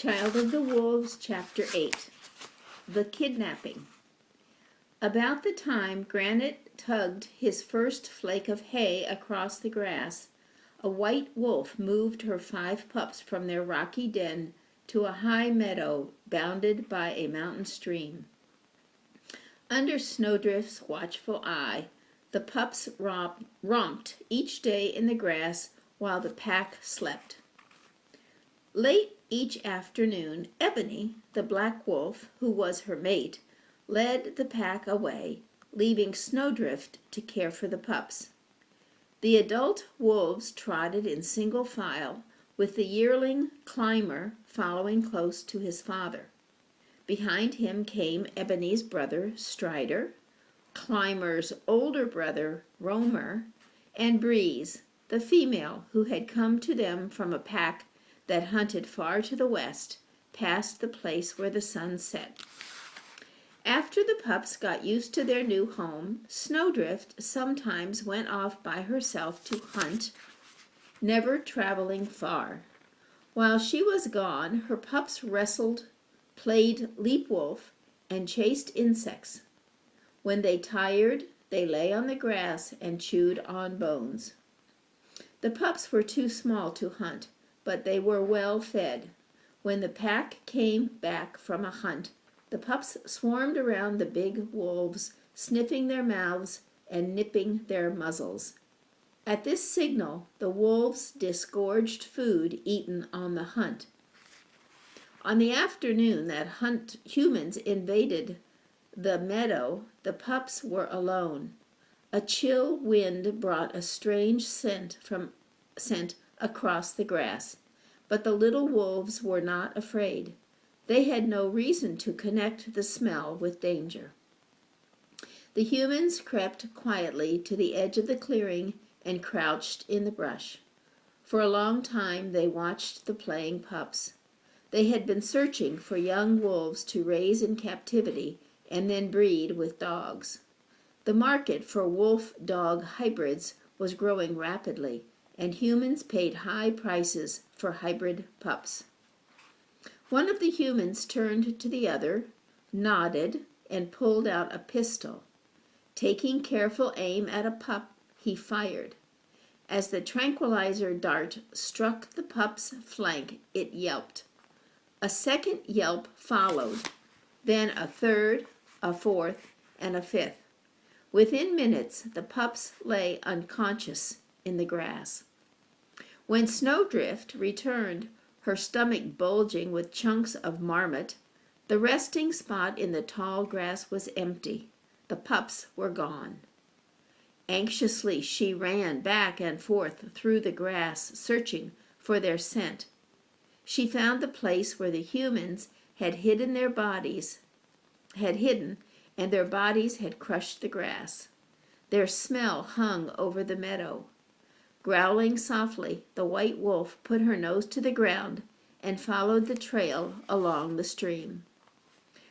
Child of the Wolves, Chapter 8. The Kidnapping. About the time Granite tugged his first flake of hay across the grass, a white wolf moved her 5 pups from their rocky den to a high meadow bounded by a mountain stream. Under Snowdrift's watchful eye, the pups romped each day in the grass while the pack slept. Late each afternoon, Ebony, the black wolf, who was her mate, led the pack away, leaving Snowdrift to care for the pups. The adult wolves trotted in single file, with the yearling Climber following close to his father. Behind him came Ebony's brother, Strider, Climber's older brother, Roamer, and Breeze, the female who had come to them from a pack that hunted far to the west, past the place where the sun set. After the pups got used to their new home, Snowdrift sometimes went off by herself to hunt, never traveling far. While she was gone, her pups wrestled, played leap wolf, and chased insects. When they tired, they lay on the grass and chewed on bones. The pups were too small to hunt, but they were well fed. When the pack came back from a hunt, the pups swarmed around the big wolves, sniffing their mouths and nipping their muzzles. At this signal, the wolves disgorged food eaten on the hunt. On the afternoon that humans invaded the meadow, the pups were alone. A chill wind brought a strange scent across the grass, but the little wolves were not afraid. They had no reason to connect the smell with danger. The humans crept quietly to the edge of the clearing and crouched in the brush. For a long time they watched the playing pups. They had been searching for young wolves to raise in captivity and then breed with dogs. The market for wolf-dog hybrids was growing rapidly, and humans paid high prices for hybrid pups. One of the humans turned to the other, nodded, and pulled out a pistol. Taking careful aim at a pup, he fired. As the tranquilizer dart struck the pup's flank, it yelped. A second yelp followed, then a third, a fourth, and a fifth. Within minutes, the pups lay unconscious in the grass. When Snowdrift returned, her stomach bulging with chunks of marmot, the resting spot in the tall grass was empty. The pups were gone. Anxiously, she ran back and forth through the grass, searching for their scent. She found the place where the humans had hidden, and their bodies had crushed the grass. Their smell hung over the meadow. Growling softly, the white wolf put her nose to the ground and followed the trail along the stream.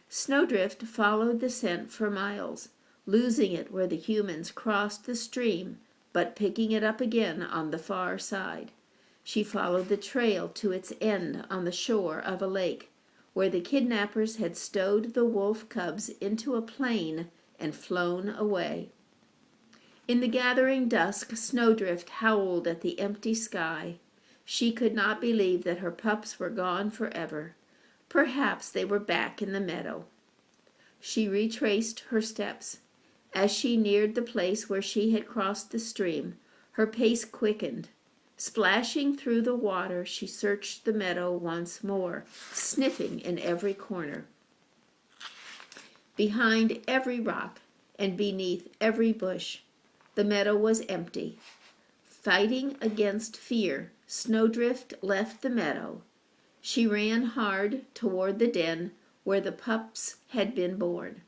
Snowdrift followed the scent for miles, losing it where the humans crossed the stream, but picking it up again on the far side. She followed the trail to its end on the shore of a lake, where the kidnappers had stowed the wolf cubs into a plane and flown away. In the gathering dusk, Snowdrift howled at the empty sky. She could not believe that her pups were gone forever. Perhaps they were back in the meadow. She retraced her steps. As she neared the place where she had crossed the stream, her pace quickened. Splashing through the water, she searched the meadow once more, sniffing in every corner. Behind every rock and beneath every bush, the meadow was empty. Fighting against fear, Snowdrift left the meadow. She ran hard toward the den where the pups had been born.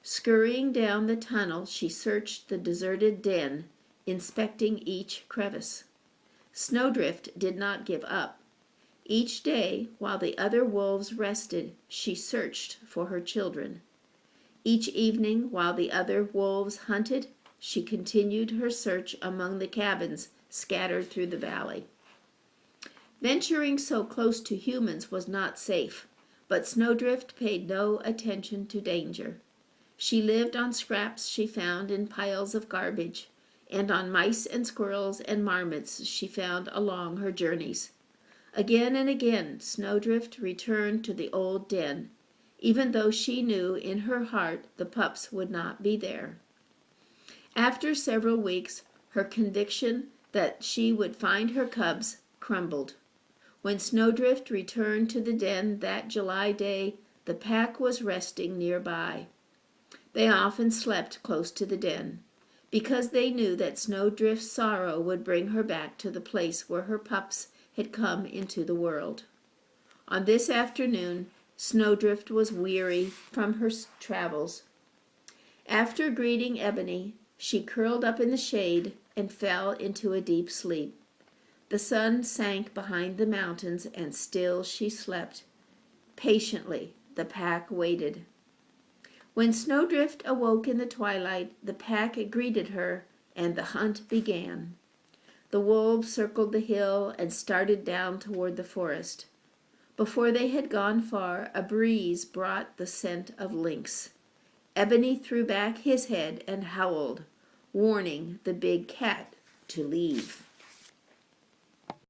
Scurrying down the tunnel, she searched the deserted den, inspecting each crevice. Snowdrift did not give up. Each day, while the other wolves rested, she searched for her children. Each evening, while the other wolves hunted, she continued her search among the cabins scattered through the valley. Venturing so close to humans was not safe, but Snowdrift paid no attention to danger. She lived on scraps she found in piles of garbage, and on mice and squirrels and marmots she found along her journeys. Again and again Snowdrift returned to the old den, even though she knew in her heart the pups would not be there. After several weeks, her conviction that she would find her cubs crumbled. When Snowdrift returned to the den that July day, the pack was resting nearby. They often slept close to the den, because they knew that Snowdrift's sorrow would bring her back to the place where her pups had come into the world. On this afternoon, Snowdrift was weary from her travels. After greeting Ebony, she curled up in the shade and fell into a deep sleep. The sun sank behind the mountains, and still she slept. Patiently, the pack waited. When Snowdrift awoke in the twilight, the pack greeted her, and the hunt began. The wolves circled the hill and started down toward the forest. Before they had gone far, a breeze brought the scent of lynx. Ebony threw back his head and howled, warning the big cat to leave.